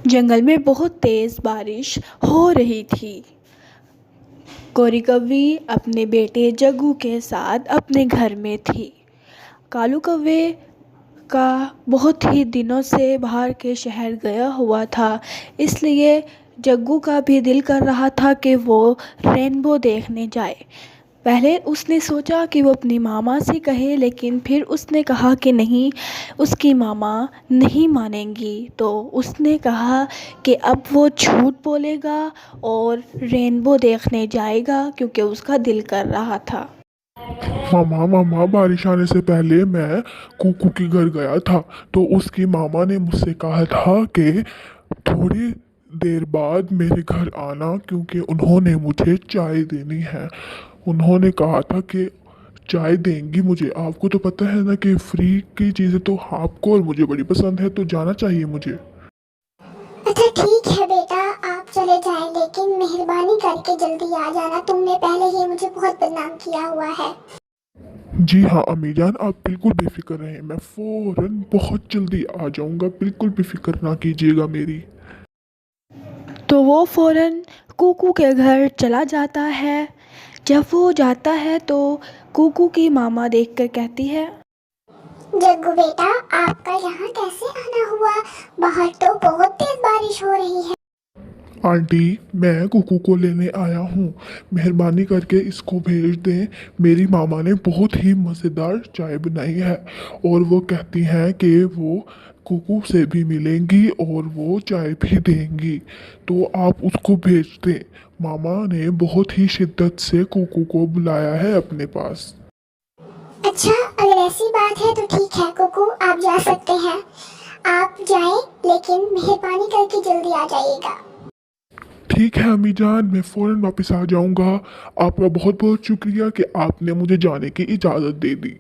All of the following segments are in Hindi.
जंगल में बहुत तेज़ बारिश हो रही थी। गौरी कौवी अपने बेटे जग्गू के साथ अपने घर में थी। कालू कौवे का बहुत ही दिनों से बाहर के शहर गया हुआ था, इसलिए जग्गू का भी दिल कर रहा था कि वो रेनबो देखने जाए। पहले उसने सोचा कि वो अपनी मामा से कहे, लेकिन फिर उसने कहा कि नहीं, उसकी मामा नहीं मानेंगी। तो उसने कहा कि अब वो झूठ बोलेगा और रेनबो देखने जाएगा, क्योंकि उसका दिल कर रहा था। मामा मामा, बारिश आने से पहले मैं कुकू के घर गया था। तो उसकी मामा ने मुझसे कहा था कि थोड़ी देर बाद मेरे घर आना, क्योंकि उन्होंने मुझे चाय देनी है। उन्होंने कहा था कि चाय देंगी मुझे। आपको तो पता है ना कि फ्री की चीज़ें तो आपको और मुझे बड़ी पसंद है, तो जाना चाहिए मुझे। अच्छा ठीक है बेटा, आप चले जाएं, लेकिन मेहरबानी करके जल्दी आ जाना। तुमने पहले ही मुझे बहुत बदनाम किया हुआ है। जी हाँ अम्मी जान, आप बिल्कुल बेफिक्र रहें, मैं फ़ौरन बहुत जल्दी आ जाऊंगा। बिल्कुल बेफिक्र ना कीजिएगा मेरी। तो वो फ़ौरन कुकू के घर चला जाता है। जब वो जाता है तो कुकू की मामा देखकर कहती है, जग्गू बेटा, आपका यहाँ कैसे आना हुआ? बाहर तो बहुत तेज बारिश हो रही है। आंटी, मैं कुकू को लेने आया हूँ। मेहरबानी करके इसको भेज दें। मेरी मामा ने बहुत ही मज़ेदार चाय बनाई है और वो कहती हैं कि वो कुकू से भी मिलेंगी और वो चाय भी देंगी। तो आप उसको भेज दें। मामा ने बहुत ही शिद्दत से कुकू को बुलाया है अपने पास। अच्छा, अगर ऐसी बात है तो ठीक है कुकू, आप जा सकते हैं। आप जाएं, लेकिन मेहरबानी करके जल्दी आ जाइएगा। ठीक है अम्मी जान, मैं फ़ौरन वापस आ जाऊँगा। आपका बहुत बहुत शुक्रिया कि आपने मुझे जाने की इजाज़त दे दी।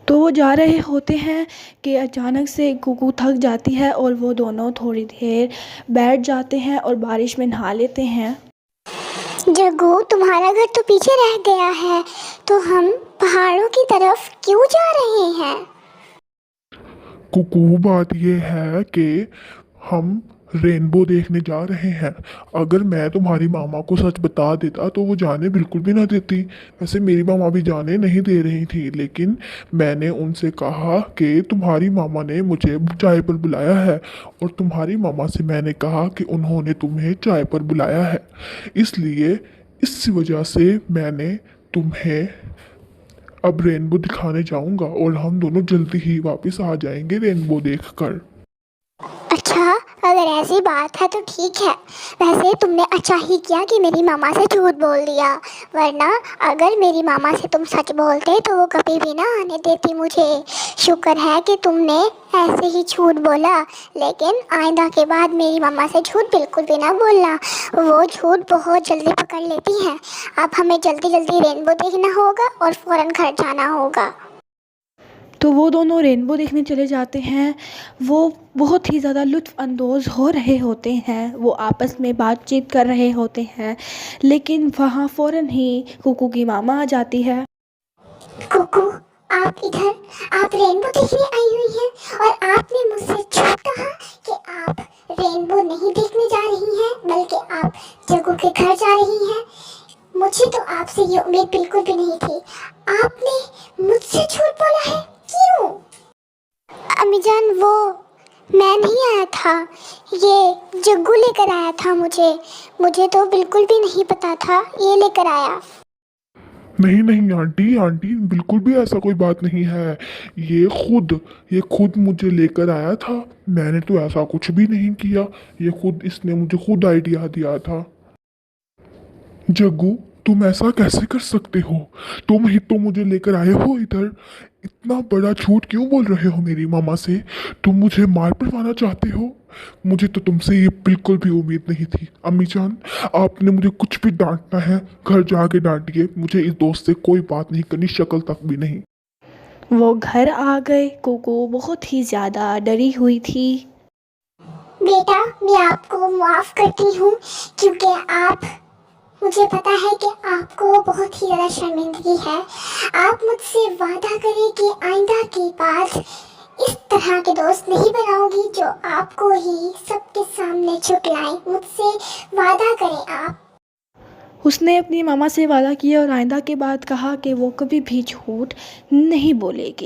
तो वो जा रहे होते हैं कि अचानक से कुकू थक जाती है और वो दोनों थोड़ी देर बैठ जाते हैं और बारिश में नहा लेते हैं। जग्गू, तुम्हारा घर तो पीछे रह गया है, तो हम पहाड़ों की तरफ क्यों जा रहे हैं? कुकू, बात यह है कि हम रेनबो देखने जा रहे हैं। अगर मैं तुम्हारी मामा को सच बता देता तो वो जाने बिल्कुल भी ना देती। वैसे मेरी मामा भी जाने नहीं दे रही थी, लेकिन मैंने उनसे कहा कि तुम्हारी मामा ने मुझे चाय पर बुलाया है, और तुम्हारी मामा से मैंने कहा कि उन्होंने तुम्हें चाय पर बुलाया है। इसलिए इस वजह से मैंने तुम्हें अब रेनबो दिखाने जाऊंगा और हम दोनों जल्दी ही वापस आ जाएंगे रेनबो देखकर। अच्छा, अगर ऐसी बात है तो ठीक है। वैसे तुमने अच्छा ही किया कि मेरी मामा से झूठ बोल दिया, वरना अगर मेरी मामा से तुम सच बोलते तो वो कभी भी ना आने देती मुझे। शुक्र है कि तुमने ऐसे ही झूठ बोला, लेकिन आइंदा के बाद मेरी मामा से झूठ बिल्कुल भी ना बोलना। वो झूठ बहुत जल्दी पकड़ लेती हैं। अब हमें जल्दी जल्दी रेनबो देखना होगा और फ़ौरन घर जाना होगा। तो वो दोनों रेनबो देखने चले जाते हैं। वो बहुत ही ज़्यादा लुत्फ़ अंदोज़ हो रहे होते हैं, वो आपस में बातचीत कर रहे होते हैं, लेकिन वहाँ फ़ौरन ही कुकू की मामा आ जाती है। कुकू, आप इधर, आप रेनबो देखने आई हुई हैं, और आपने मुझसे झूठ कहा कि आप रेनबो नहीं देखने जा रही हैं, बल्कि आप जग्गू के घर जा रही हैं। मुझे तो आपसे ये उम्मीद बिल्कुल भी नहीं थी। आपने मुझसे झूठ बोला है, क्यों? अम्मी जान, वो मैं नहीं आया था, ये जग्गू लेकर आया था मुझे। मुझे तो बिल्कुल भी नहीं पता था, ये लेकर आया। नहीं नहीं आंटी, आंटी बिल्कुल भी ऐसा कोई बात नहीं है। ये खुद मुझे लेकर आया था। मैंने तो ऐसा कुछ भी नहीं किया। इसने मुझे खुद आइडिया दिया था। जग्गू, तुम ऐसा कैसे कर सकते हो? तुम ही तो मुझे लेकर आए हो इधर। इतना बड़ा झूठ क्यों बोल रहे हो मेरी मामा से? तुम मुझे मार पड़वाना चाहते हो? मुझे तो तुमसे ये बिल्कुल भी उम्मीद नहीं थी। अम्मी जान, आपने मुझे कुछ भी डांटना है घर जाके डांटिए। मुझे इस दोस्त से कोई बात नहीं करनी, शक्ल तक भी नहीं। वो घर आ गए। कुकू बहुत ही ज़्यादा डरी हुई थी। बेटा, मैं आपको माफ़ करती हूँ, क्योंकि आप, मुझे पता है कि आपको बहुत ही ज़्यादा शर्मिंदगी है। आप मुझसे वादा करें कि आइंदा के बाद इस तरह के दोस्त नहीं बनाओगी जो आपको ही सबके सामने झुठलाए। मुझसे वादा करें आप। उसने अपनी मामा से वादा किया और आइंदा के बाद कहा कि वो कभी भी झूठ नहीं बोलेगी।